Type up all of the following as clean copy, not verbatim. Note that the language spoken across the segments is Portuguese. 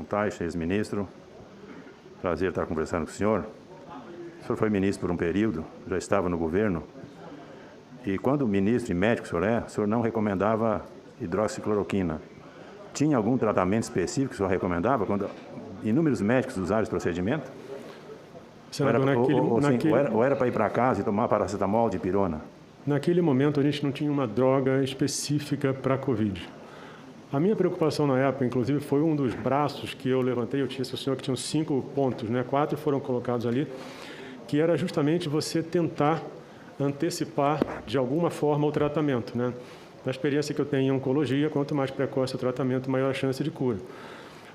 Taixa, ex-ministro. Prazer estar conversando com o senhor. O senhor foi ministro por um período, já estava no governo. E quando ministro e médico o senhor não recomendava hidroxicloroquina. Tinha algum tratamento específico que o senhor recomendava quando inúmeros médicos usaram esse procedimento? Senador, ou era para ir para casa e tomar paracetamol, dipirona? Naquele momento, a gente não tinha uma droga específica para a Covid. A minha preocupação na época, inclusive, foi um dos braços que eu levantei. Eu disse ao senhor que tinham 5 pontos, né? 4 foram colocados ali, que era justamente você tentar antecipar, de alguma forma, o tratamento, né? Na experiência que eu tenho em oncologia, quanto mais precoce o tratamento, maior a chance de cura.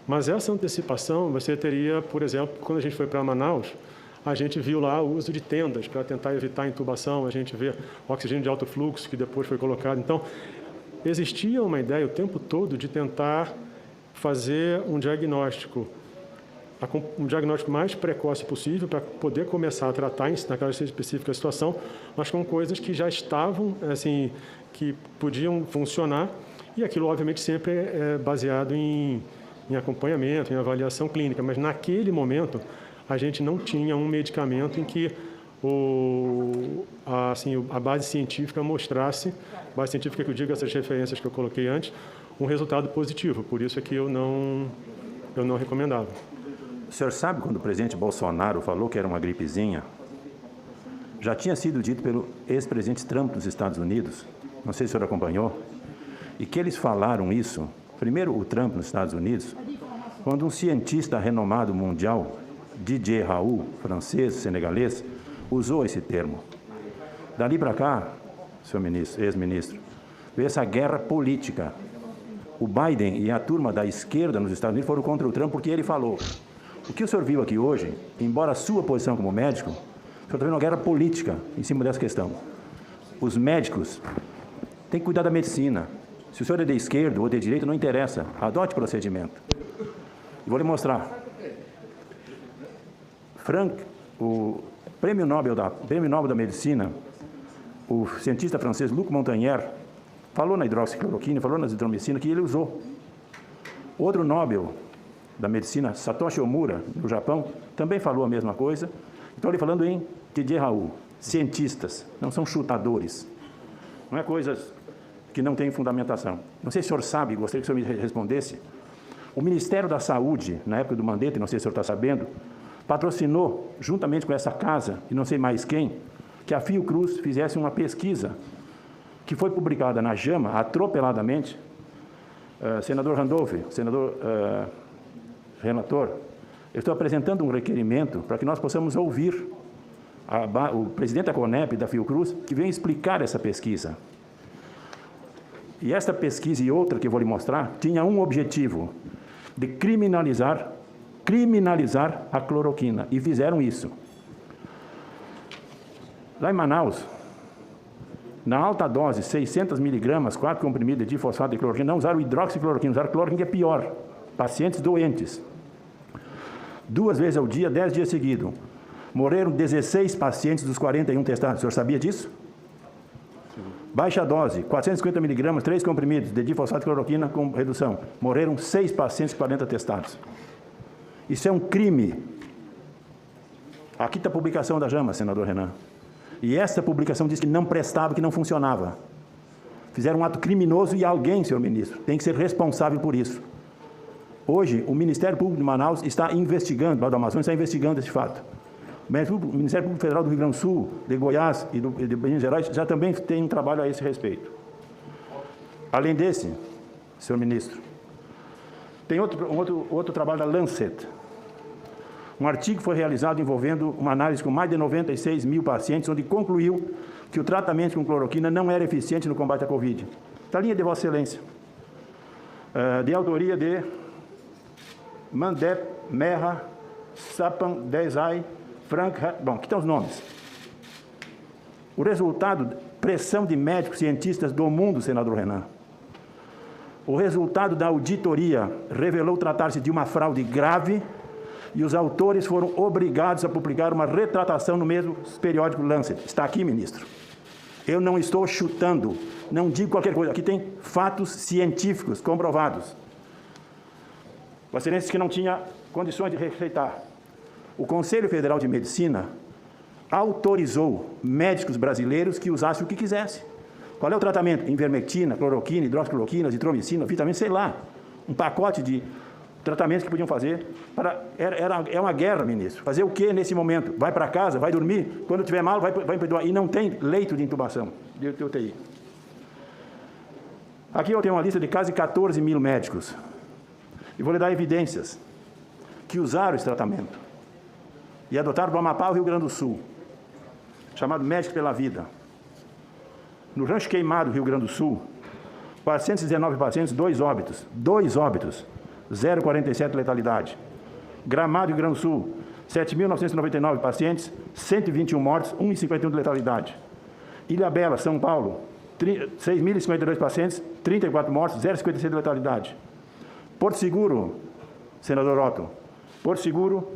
Mas essa antecipação, você teria, por exemplo, quando a gente foi para Manaus, a gente viu lá o uso de tendas para tentar evitar a intubação, a gente vê oxigênio de alto fluxo, que depois foi colocado. Então, existia uma ideia o tempo todo de tentar fazer um diagnóstico mais precoce possível para poder começar a tratar naquela específica situação, mas com coisas que já estavam, assim, que podiam funcionar, e aquilo, obviamente, sempre é baseado em acompanhamento, em avaliação clínica, mas naquele momento a gente não tinha um medicamento em que a base científica mostrasse, base científica que eu digo, essas referências que eu coloquei antes, um resultado positivo. Por isso é que eu não recomendava. O senhor sabe quando o presidente Bolsonaro falou que era uma gripezinha? Já tinha sido dito pelo ex-presidente Trump dos Estados Unidos, não sei se o senhor acompanhou, e que eles falaram isso, primeiro o Trump nos Estados Unidos, quando um cientista renomado mundial, Didier Raoult, francês, senegalês, usou esse termo. Dali para cá, senhor ministro, ex-ministro, veio essa guerra política. O Biden e a turma da esquerda nos Estados Unidos foram contra o Trump porque ele falou. O que o senhor viu aqui hoje, embora a sua posição como médico, o senhor está vendo uma guerra política em cima dessa questão. Os médicos têm que cuidar da medicina. Se o senhor é de esquerda ou de direita, não interessa. Adote o procedimento. E vou lhe mostrar. O Prêmio Nobel da Medicina, o cientista francês Luc Montagnier, falou na hidroxicloroquina, falou na azitromicina, que ele usou. Outro Nobel da Medicina, Satoshi Omura, no Japão, também falou a mesma coisa. Estou ali falando em Didier Raoult, cientistas, não são chutadores. Não é coisas que não têm fundamentação. Não sei se o senhor sabe, gostaria que o senhor me respondesse. O Ministério da Saúde, na época do Mandetta, não sei se o senhor está sabendo, patrocinou, juntamente com essa casa, e não sei mais quem, que a Fiocruz fizesse uma pesquisa que foi publicada na JAMA, atropeladamente. Senador Randolph, senador relator, eu estou apresentando um requerimento para que nós possamos ouvir o presidente da CONEP, da Fiocruz, que vem explicar essa pesquisa. E esta pesquisa e outra que eu vou lhe mostrar, tinha um objetivo, de criminalizar a cloroquina, e fizeram isso. Lá em Manaus, na alta dose, 600 miligramas, 4 comprimidos de fosfato de cloroquina, não usaram hidroxicloroquina, usaram cloroquina, que é pior, pacientes doentes. 2 vezes ao dia, 10 dias seguidos. Morreram 16 pacientes dos 41 testados. O senhor sabia disso? Sim. Baixa dose, 450 miligramas, 3 comprimidos de difosfato de cloroquina com redução. Morreram 6 pacientes, 40 testados. Isso é um crime. Aqui está a publicação da JAMA, senador Renan. E essa publicação diz que não prestava, que não funcionava. Fizeram um ato criminoso e alguém, senhor ministro, tem que ser responsável por isso. Hoje, o Ministério Público de Manaus está investigando, lá do Amazonas, está investigando esse fato. O Ministério Público Federal do Rio Grande do Sul, de Goiás e de Minas Gerais já também tem um trabalho a esse respeito. Além desse, senhor ministro, tem outro trabalho da Lancet. Um artigo foi realizado envolvendo uma análise com mais de 96 mil pacientes, onde concluiu que o tratamento com cloroquina não era eficiente no combate à Covid. Está a linha de Vossa Excelência, de autoria de Mandep, Merra, Sapan, Desai, Frank... Bom, aqui estão os nomes. O resultado, pressão de médicos, cientistas do mundo, senador Renan. O resultado da auditoria revelou tratar-se de uma fraude grave e os autores foram obrigados a publicar uma retratação no mesmo periódico Lancet. Está aqui, ministro. Eu não estou chutando, não digo qualquer coisa. Aqui tem fatos científicos comprovados. Vossa Excelência que não tinha condições de receitar. O Conselho Federal de Medicina autorizou médicos brasileiros que usassem o que quisessem. Qual é o tratamento? Ivermectina, cloroquina, hidroxicloroquina, azitromicina, vitamina, sei lá. Um pacote de tratamentos que podiam fazer. É uma guerra, ministro. Fazer o que nesse momento? Vai para casa, vai dormir, quando tiver mal, vai para e não tem leito de intubação, de UTI. Aqui eu tenho uma lista de quase 14 mil médicos. E vou lhe dar evidências que usaram esse tratamento e adotaram do Amapá ao Rio Grande do Sul, chamado Médico pela Vida. No Rancho Queimado, Rio Grande do Sul, 419 pacientes, 2 óbitos, 0,47 letalidade. Gramado, Rio Grande do Sul, 7.999 pacientes, 121 mortes, 1,51 de letalidade. Ilhabela, São Paulo, 6.052 pacientes, 34 mortes, 0,56 de letalidade. Porto Seguro, senador Otto, Porto Seguro,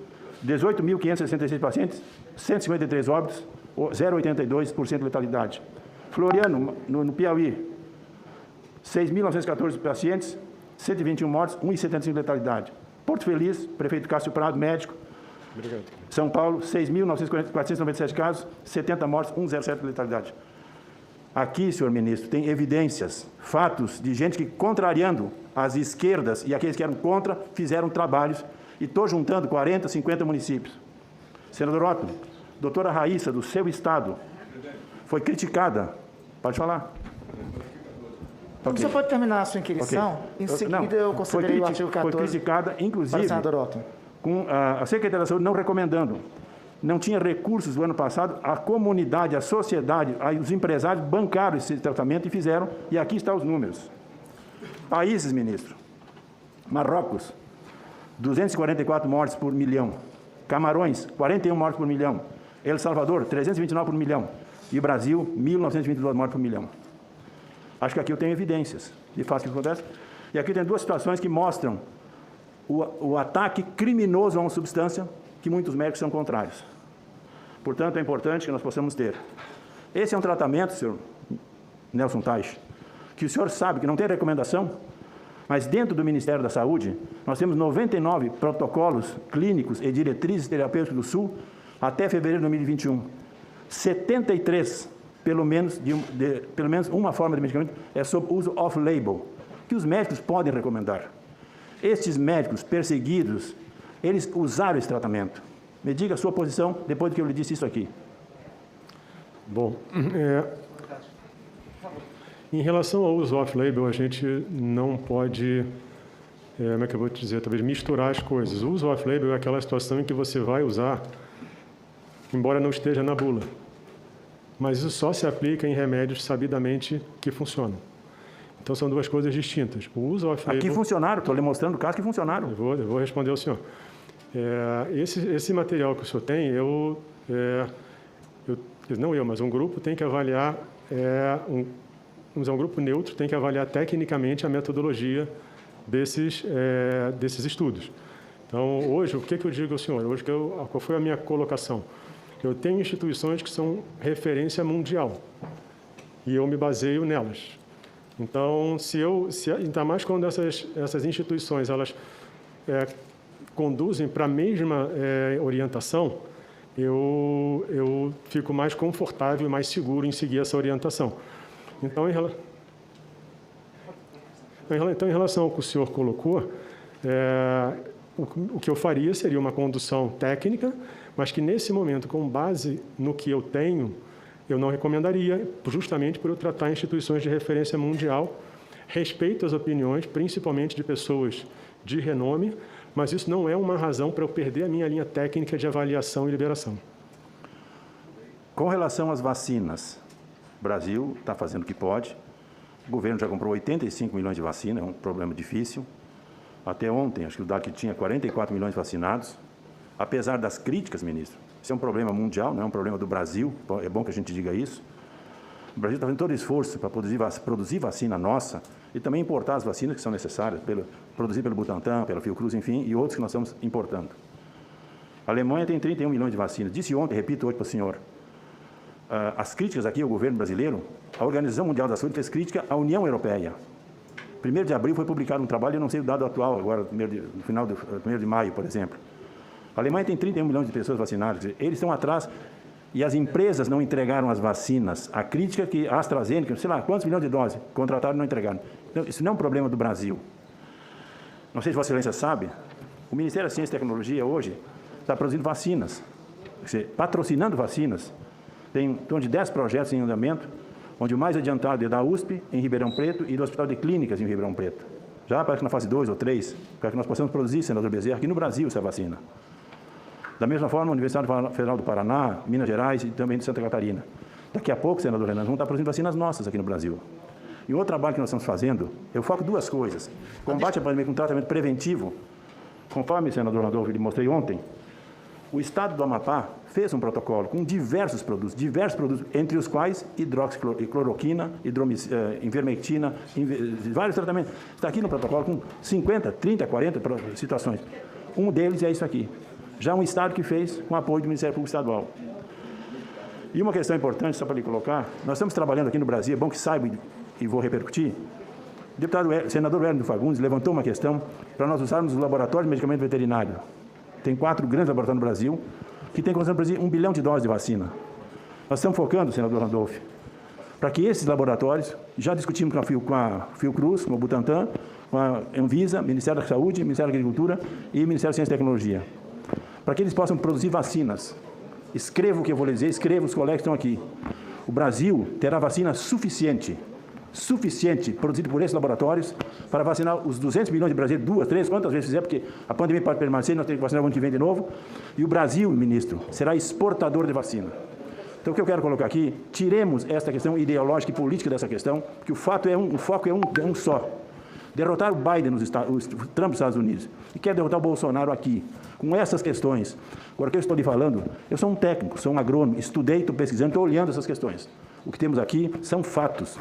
18.566 pacientes, 153 óbitos, 0,82% de letalidade. Floriano, no Piauí, 6.914 pacientes, 121 mortes, 1,75% de letalidade. Porto Feliz, prefeito Cássio Prado, médico. Obrigado. São Paulo, 6.497 casos, 70 mortes, 1,07% de letalidade. Aqui, senhor ministro, tem evidências, fatos de gente que, contrariando as esquerdas e aqueles que eram contra, fizeram trabalhos. E estou juntando 40, 50 municípios. Senador Otto, doutora Raíssa, do seu estado, foi criticada. Pode falar. Okay. Você pode terminar a sua inquirição? Okay. Em seguida, eu considerei o artigo 14. Foi criticada, inclusive, senador Otto, com a Secretaria da Saúde não recomendando. Não tinha recursos do ano passado, a comunidade, a sociedade, os empresários bancaram esse tratamento e fizeram, e aqui estão os números. Países, ministro. Marrocos, 244 mortes por milhão. Camarões, 41 mortes por milhão. El Salvador, 329 por milhão. E Brasil, 1.922 mortes por milhão. Acho que aqui eu tenho evidências de fato que acontece. E aqui tem 2 situações que mostram o ataque criminoso a uma substância que muitos médicos são contrários. Portanto, é importante que nós possamos ter. Esse é um tratamento, senhor Nelson Teich, que o senhor sabe que não tem recomendação, mas dentro do Ministério da Saúde, nós temos 99 protocolos clínicos e diretrizes terapêuticas do Sul até fevereiro de 2021. 73, pelo menos uma forma de medicamento, é sob uso off-label, que os médicos podem recomendar. Estes médicos perseguidos, eles usaram esse tratamento. Me diga a sua posição depois de que eu lhe disse isso aqui. Bom, em relação ao uso off-label, a gente não pode, como é que eu vou te dizer, talvez misturar as coisas. O uso off-label é aquela situação em que você vai usar, embora não esteja na bula. Mas isso só se aplica em remédios sabidamente que funcionam. Então, são 2 coisas distintas. O uso off-label... Aqui funcionaram, estou lhe mostrando casos que funcionaram. Eu vou responder ao senhor. Esse material que o senhor tem, mas um grupo tem que avaliar, um grupo neutro tem que avaliar tecnicamente a metodologia desses estudos. Então, hoje, o que eu digo ao senhor? Hoje, qual foi a minha colocação? Eu tenho instituições que são referência mundial e eu me baseio nelas. Então, ainda mais quando essas instituições elas conduzem para a mesma orientação, eu fico mais confortável e mais seguro em seguir essa orientação. Então, em relação ao que o senhor colocou, o que eu faria seria uma condução técnica, mas que nesse momento, com base no que eu tenho, eu não recomendaria, justamente por eu tratar instituições de referência mundial, respeito às opiniões, principalmente de pessoas de renome, mas isso não é uma razão para eu perder a minha linha técnica de avaliação e liberação. Com relação às vacinas, o Brasil está fazendo o que pode. O governo já comprou 85 milhões de vacinas, é um problema difícil. Até ontem, acho que o dado que tinha 44 milhões vacinados. Apesar das críticas, ministro, isso é um problema mundial, não é um problema do Brasil, é bom que a gente diga isso. O Brasil está fazendo todo o esforço para produzir vacina nossa e também importar as vacinas que são necessárias, produzir pelo Butantan, pela Fiocruz, enfim, e outros que nós estamos importando. A Alemanha tem 31 milhões de vacinas. Disse ontem, repito hoje para o senhor, as críticas aqui ao governo brasileiro, a Organização Mundial da Saúde fez crítica à União Europeia. 1º de abril foi publicado um trabalho, eu não sei o dado atual agora, no final do 1º de maio, por exemplo. A Alemanha tem 31 milhões de pessoas vacinadas, eles estão atrás e as empresas não entregaram as vacinas. A crítica que a AstraZeneca, sei lá, quantos milhões de doses contrataram e não entregaram. Então, isso não é um problema do Brasil. Não sei se Vossa Excelência sabe, o Ministério da Ciência e Tecnologia hoje está produzindo vacinas, quer dizer, patrocinando vacinas. Tem em torno de 10 projetos em andamento, onde o mais adiantado é da USP, em Ribeirão Preto, e do Hospital de Clínicas, em Ribeirão Preto. Já parece que na fase 2 ou 3, para que nós possamos produzir, senador Bezerra, aqui no Brasil essa vacina. Da mesma forma, a Universidade Federal do Paraná, Minas Gerais e também de Santa Catarina. Daqui a pouco, senador Renan, vamos estar produzindo vacinas nossas aqui no Brasil. E outro trabalho que nós estamos fazendo, eu foco 2 coisas. Combate à pandemia com tratamento preventivo. Conforme o senador Randolfo lhe mostrei ontem, o Estado do Amapá fez um protocolo com diversos produtos, entre os quais hidroxicloroquina, ivermectina, vários tratamentos. Está aqui no protocolo com 50, 30, 40 situações. Um deles é isso aqui. Já um Estado que fez com apoio do Ministério Público Estadual. E uma questão importante, só para lhe colocar, nós estamos trabalhando aqui no Brasil, é bom que saiba e vou repercutir. O senador Wellington Fagundes levantou uma questão para nós usarmos os laboratórios de medicamento veterinário. Tem 4 grandes laboratórios no Brasil que têm condição de produzir 1 bilhão de doses de vacina. Nós estamos focando, senador Randolph, para que esses laboratórios, já discutimos com a Fiocruz, com o Butantan, com a Anvisa, Ministério da Saúde, Ministério da Agricultura e Ministério da Ciência e Tecnologia, para que eles possam produzir vacinas. Escreva o que eu vou lhe dizer, escreva os colegas que estão aqui. O Brasil terá vacina suficiente, produzido por esses laboratórios, para vacinar os 200 milhões de brasileiros, 2, 3, quantas vezes fizer, porque a pandemia pode permanecer, nós temos que vacinar o ano que vem de novo, e o Brasil, ministro, será exportador de vacina. Então, o que eu quero colocar aqui, tiremos esta questão ideológica e política dessa questão, porque o foco é um só. Derrotar o Biden, o Trump nos Estados Unidos, e quer derrotar o Bolsonaro aqui, com essas questões. Agora, o que eu estou lhe falando, eu sou um técnico, sou um agrônomo, estudei, estou pesquisando, estou olhando essas questões. O que temos aqui são fatos.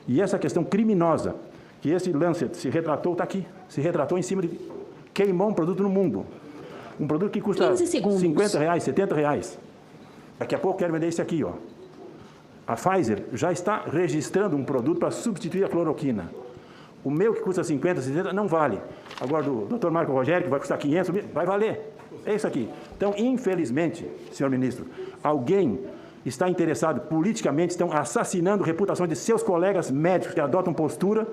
E essa questão criminosa, que esse Lancet se retratou, está aqui, se retratou em cima de... Queimou um produto no mundo. Um produto que custa R$50, R$70. Daqui a pouco quero vender esse aqui, ó. A Pfizer já está registrando um produto para substituir a cloroquina. O meu, que custa 50, 60, não vale. Agora, do Dr. Marco Rogério, que vai custar 500, vai valer. É isso aqui. Então, infelizmente, senhor ministro, alguém está interessado politicamente, estão assassinando a reputação de seus colegas médicos que adotam postura.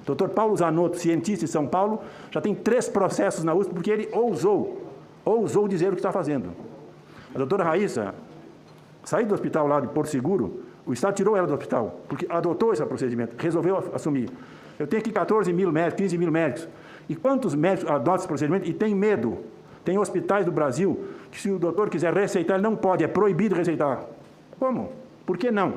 O Dr. Paulo Zanotto, cientista em São Paulo, já tem 3 processos na USP porque ele ousou dizer o que está fazendo. A doutora Raíssa saiu do hospital lá de Porto Seguro, o Estado tirou ela do hospital, porque adotou esse procedimento, resolveu assumir. Eu tenho aqui 14 mil médicos, 15 mil médicos. E quantos médicos adotam esse procedimento e têm medo? Tem hospitais do Brasil que, se o doutor quiser receitar, ele não pode, é proibido receitar. Como? Por que não?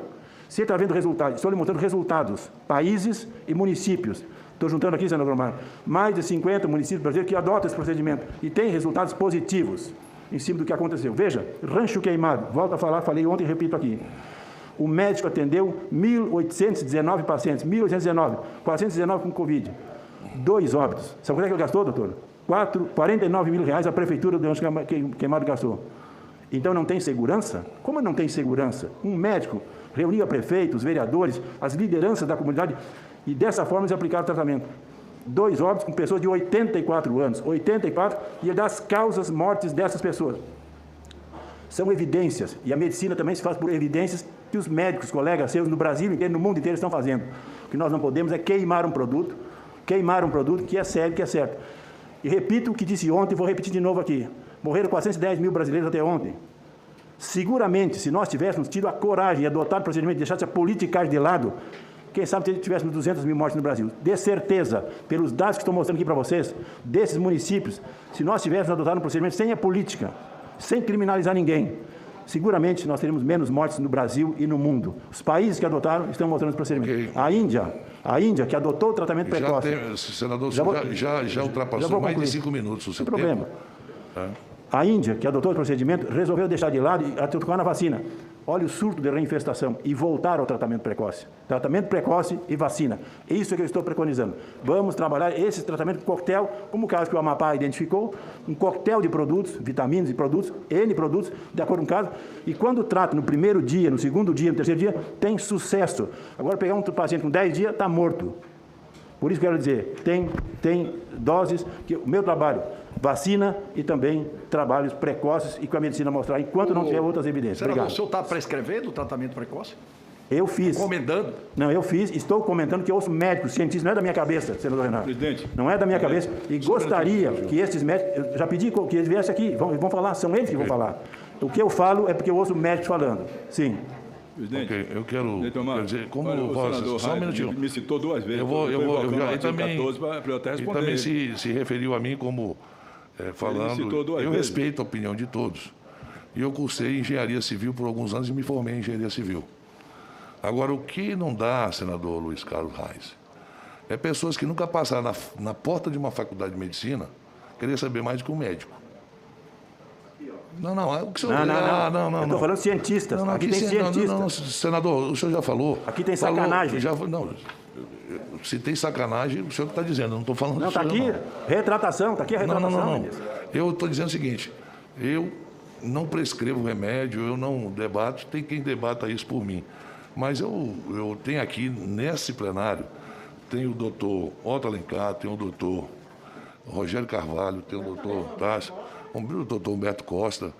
Você está vendo resultados, estou lhe mostrando resultados, países e municípios. Estou juntando aqui, senador Omar, mais de 50 municípios brasileiros que adotam esse procedimento e têm resultados positivos em cima do que aconteceu. Veja, Rancho Queimado, volto a falar, falei ontem e repito aqui. O médico atendeu 1.819 pacientes, 1.819, 419 com Covid. 2 óbitos. Sabe quanto é que ele gastou, doutor? 49 mil reais a prefeitura do Rancho Queimado gastou. Então não tem segurança? Como não tem segurança? Um médico reunia prefeitos, vereadores, as lideranças da comunidade e dessa forma eles aplicaram o tratamento. 2 óbitos com pessoas de 84 anos, 84, e das causas mortes dessas pessoas. São evidências, e a medicina também se faz por evidências que os médicos, colegas seus no Brasil inteiro, no mundo inteiro estão fazendo. O que nós não podemos é queimar um produto que é sério, que é certo. E repito o que disse ontem, vou repetir de novo aqui. Morreram 410 mil brasileiros até ontem. Seguramente, se nós tivéssemos tido a coragem de adotar o procedimento, deixar essa politicagem de lado, quem sabe tivéssemos 200 mil mortes no Brasil. De certeza, pelos dados que estou mostrando aqui para vocês, desses municípios, se nós tivéssemos adotado um procedimento sem a política, sem criminalizar ninguém, seguramente nós teríamos menos mortes no Brasil e no mundo. Os países que adotaram estão mostrando esse procedimento. Okay. A Índia, que adotou o tratamento precoce. Senador, já ultrapassou mais de 5 minutos o seu tempo. Sem problema. A Índia, que adotou o procedimento, resolveu deixar de lado e atuar na vacina. Olha o surto de reinfestação e voltar ao tratamento precoce. Tratamento precoce e vacina. É isso que eu estou preconizando. Vamos trabalhar esse tratamento coquetel, como o caso que o Amapá identificou, um coquetel de produtos, vitaminas e produtos, N produtos, de acordo com o caso, e quando trata no primeiro dia, no segundo dia, no terceiro dia, tem sucesso. Agora, pegar um paciente com 10 dias, está morto. Por isso quero dizer, tem doses, que o meu trabalho, vacina e também trabalhos precoces e com a medicina mostrar, enquanto não tiver outras evidências. Senador, Obrigado. o senhor está prescrevendo o tratamento precoce? Eu fiz. Recomendando? Não, eu fiz, estou comentando que eu ouço médicos, cientistas, não é da minha cabeça, senador Renato. Presidente. Não é da minha cabeça. E gostaria que esses médicos, eu já pedi que eles viessem aqui, vão falar, são eles que vão falar. O que eu falo é porque eu ouço médicos falando. Sim. Presidente, Ok, eu quero dizer, como olha, o senador só um minutinho. me citou 2 vezes. Eu vou e também, 14 para eu até e responder. também se referiu a mim como falando, citou 2 eu vezes. respeito a opinião de todos. E eu cursei engenharia civil por alguns anos e me formei em engenharia civil. Agora, o que não dá, senador Luiz Carlos Reis, é pessoas que nunca passaram na porta de uma faculdade de medicina querer saber mais do que um médico. Não, o que o senhor... Não. Eu estou falando cientistas. Aqui tem cientistas. Não, senador, o senhor já falou. Aqui tem sacanagem. Se tem sacanagem, o senhor que está dizendo, eu não estou falando Não, disso. está aqui, retratação, está aqui a retratação. Não. Eu estou dizendo o seguinte, eu não prescrevo remédio, eu não debato, tem quem debata isso por mim. Mas eu tenho aqui, nesse plenário, tem o doutor Otto Alencar, tem o doutor Rogério Carvalho, tem o doutor Tássio, o doutor Humberto Costa.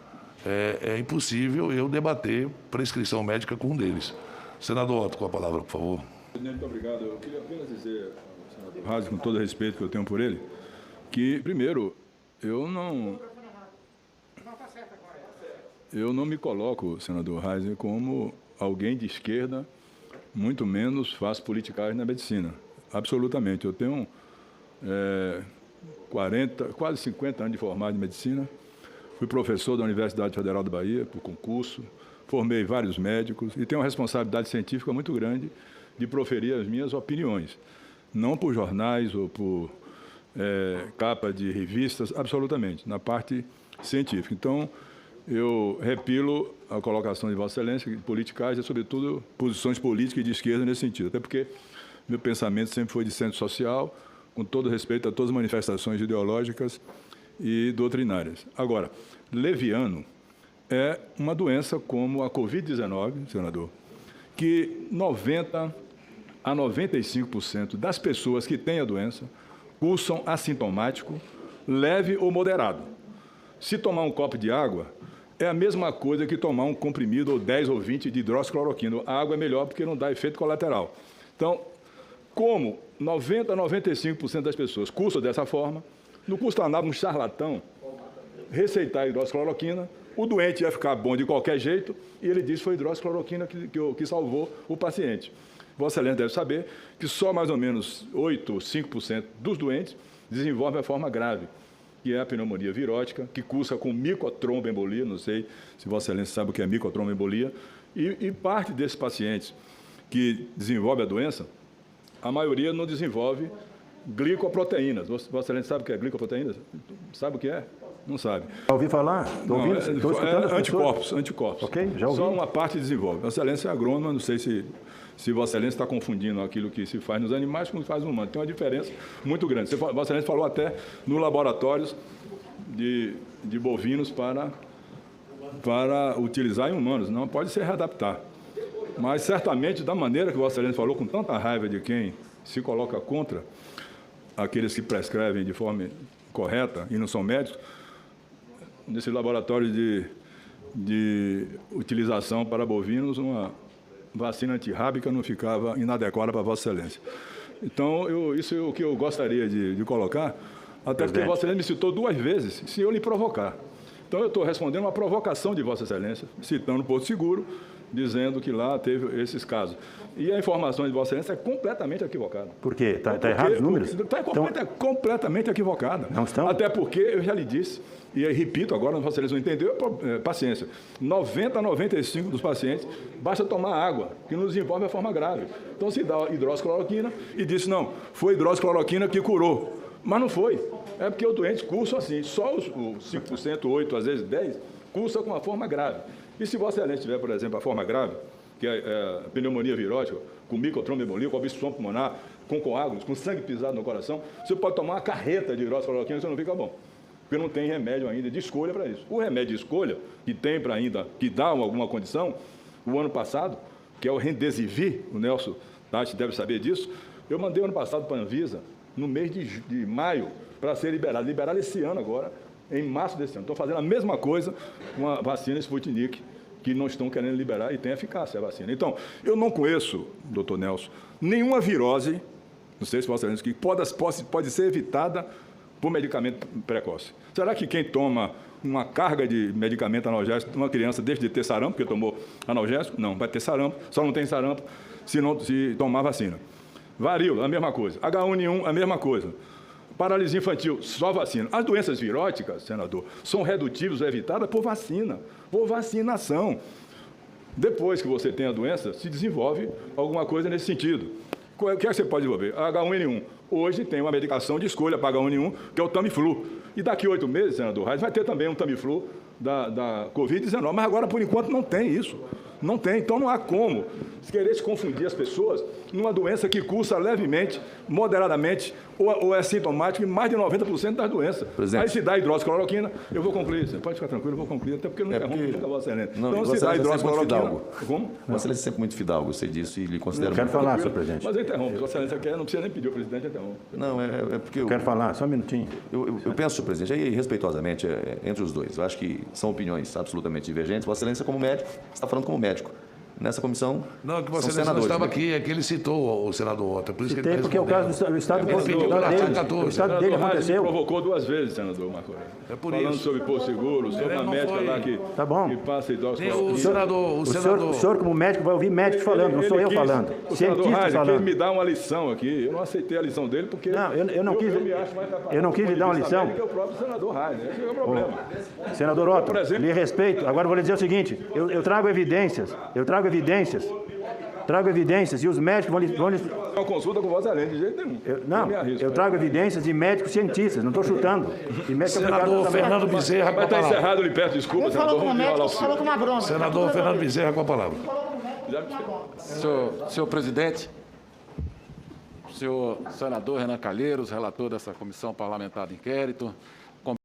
É impossível eu debater prescrição médica com um deles. Senador Otto, com a palavra, por favor. Presidente, muito obrigado. Eu queria apenas dizer ao senador Reis, com todo o respeito que eu tenho por ele, que, primeiro, eu não me coloco, senador Reis, como alguém de esquerda, muito menos faço politicagem na medicina. Absolutamente. Eu tenho quase 50 anos de formado em medicina, fui professor da Universidade Federal da Bahia, por concurso, formei vários médicos e tenho uma responsabilidade científica muito grande de proferir as minhas opiniões, não por jornais ou por capa de revistas, absolutamente, na parte científica. Então, eu repilo a colocação de Vossa Excelência, que politicagem é, sobretudo, posições políticas e de esquerda nesse sentido, até porque meu pensamento sempre foi de centro social, com todo respeito a todas as manifestações ideológicas e doutrinárias. Agora, leviano é uma doença como a Covid-19, senador, que 90% a 95% das pessoas que têm a doença cursam assintomático, leve ou moderado. Se tomar um copo de água, é a mesma coisa que tomar um comprimido ou 10 ou 20 de hidroxicloroquina. A água é melhor porque não dá efeito colateral. Então, como 90% a 95% das pessoas cursam dessa forma, não custa nada um charlatão receitar hidroxicloroquina, o doente ia ficar bom de qualquer jeito e ele disse que foi hidroxicloroquina que salvou o paciente. Vossa Excelência deve saber que só mais ou menos 8 ou 5% dos doentes desenvolvem a forma grave, que é a pneumonia virótica, que cursa com micotromboembolia, não sei se Vossa Excelência sabe o que é micotromboembolia, e parte desses pacientes que desenvolvem a doença, a maioria não desenvolve glicoproteínas. Vossa Excelência sabe o que é glicoproteínas? Sabe o que é? Não sabe. Já ouvi falar? Estou ouvindo? Estou escutando as anticorpos. Ok, já ouvi. Só uma parte desenvolve. Vossa Excelência é agrônoma, não sei se Vossa Excelência está confundindo aquilo que se faz nos animais com o que faz no humano. Tem uma diferença muito grande. Vossa Excelência falou até nos laboratórios de bovinos para utilizar em humanos. Não pode se readaptar. Mas, certamente, da maneira que Vossa Excelência falou, com tanta raiva de quem se coloca contra aqueles que prescrevem de forma correta e não são médicos, nesse laboratório de utilização para bovinos, uma vacina antirrábica não ficava inadequada para Vossa Excelência. Então, isso é o que eu gostaria de colocar, até porque Vossa Excelência me citou 2 vezes, se eu lhe provocar. Então, eu estou respondendo uma provocação de Vossa Excelência, citando Porto Seguro, dizendo que lá teve esses casos. E a informação de Vossa Excelência é completamente equivocada. Por quê? Está errado os números? Está completamente equivocada. Não estão? Até porque, eu já lhe disse, e aí repito agora, Vossa Excelência não entendeu, paciência. 90% a 95% dos pacientes, basta tomar água, que não desenvolve a forma grave. Então, se dá hidroxicloroquina e disse, não, foi hidroxicloroquina que curou. Mas não foi. É porque o doente cursa assim. Só os 5%, 8%, às vezes 10%, cursa com uma forma grave. E se Vossa Excelência tiver, por exemplo, a forma grave, que é a pneumonia virótica, com micotromboembolia, com obstrução pulmonar, com coágulos, com sangue pisado no coração, você pode tomar uma carreta de hidroxicloroquina e você não fica bom. Porque não tem remédio ainda de escolha para isso. O remédio de escolha, que tem para ainda, que dá alguma condição, o ano passado, que é o Remdesivir, o Nelson Tati deve saber disso, Eu mandei ano passado para a Anvisa, no mês de maio, para ser liberado. Liberaram esse ano agora, em março desse ano. Estão fazendo a mesma coisa com a vacina Sputnik, que não estão querendo liberar e tem eficácia a vacina. Então, eu não conheço, doutor Nelson, nenhuma virose, não sei se Vossa Excelência, que pode ser evitada por medicamento precoce. Será que quem toma uma carga de medicamento analgésico, uma criança deixa de ter sarampo, porque tomou analgésico? Não, vai ter sarampo, só não tem sarampo se tomar vacina. Varíola, a mesma coisa. H1N1, a mesma coisa. Paralisia infantil, só vacina. As doenças viróticas, senador, são redutíveis ou evitadas por vacina, por vacinação. Depois que você tem a doença, se desenvolve alguma coisa nesse sentido. O que é que você pode desenvolver? H1N1. Hoje tem uma medicação de escolha para H1N1, que é o Tamiflu. E daqui a 8 meses, senador Reis, vai ter também um Tamiflu da Covid-19. Mas agora, por enquanto, não tem isso. Não tem. Então, não há como querer se confundir as pessoas numa doença que cursa levemente, moderadamente, ou é sintomática em mais de 90% das doenças. Aí se dá hidroxicloroquina, eu vou concluir. Você pode ficar tranquilo, eu vou concluir, até porque eu não interrompo nunca Vossa Excelência. Então, se dá hidroxicloroquina... Como? Vossa Excelência é sempre muito fidalgo, você disse, e lhe considero... Quero falar, senhor presidente. Mas eu interrompo. Vossa Excelência quer, não precisa nem pedir, o presidente interrompe. Não, é porque... Quero falar, só um minutinho. Eu penso, senhor presidente, aí, respeitosamente, entre os dois, eu acho que são opiniões absolutamente divergentes. Vossa Excelência, como médico, está falando como médico. Nessa comissão, não, que Vossa Excelência não estava aqui, é que ele citou o senador Otto. Por isso que ele porque o caso do Estado dele aconteceu. Provocou 2 vezes, senador Marco Aurélio. É por falando isso. sobre Porto Seguro, sobre a médica lá que passa hidroxicloroquina. O senhor, como médico, vai ouvir médico falando, não sou eu falando. O senador Reis quis me dar uma lição aqui. Eu não aceitei a lição dele porque eu não quis lhe dar uma lição. Que é o próprio senador Reis, esse é o problema. Senador Otto, lhe respeito. Agora vou lhe dizer o seguinte, eu trago evidências, e os médicos vão lhe... Uma consulta com Vossa Excelência, de jeito nenhum. Eu trago evidências de médicos cientistas, não estou chutando. Senador Fernando Bezerra com a palavra. Mas está encerrado, lhe peço desculpa, senador. Falou com o médico, falou com uma bronca. Senador Fernando Bezerra com a palavra. Senhor presidente, senhor senador Renan Calheiros, relator dessa comissão parlamentar de inquérito,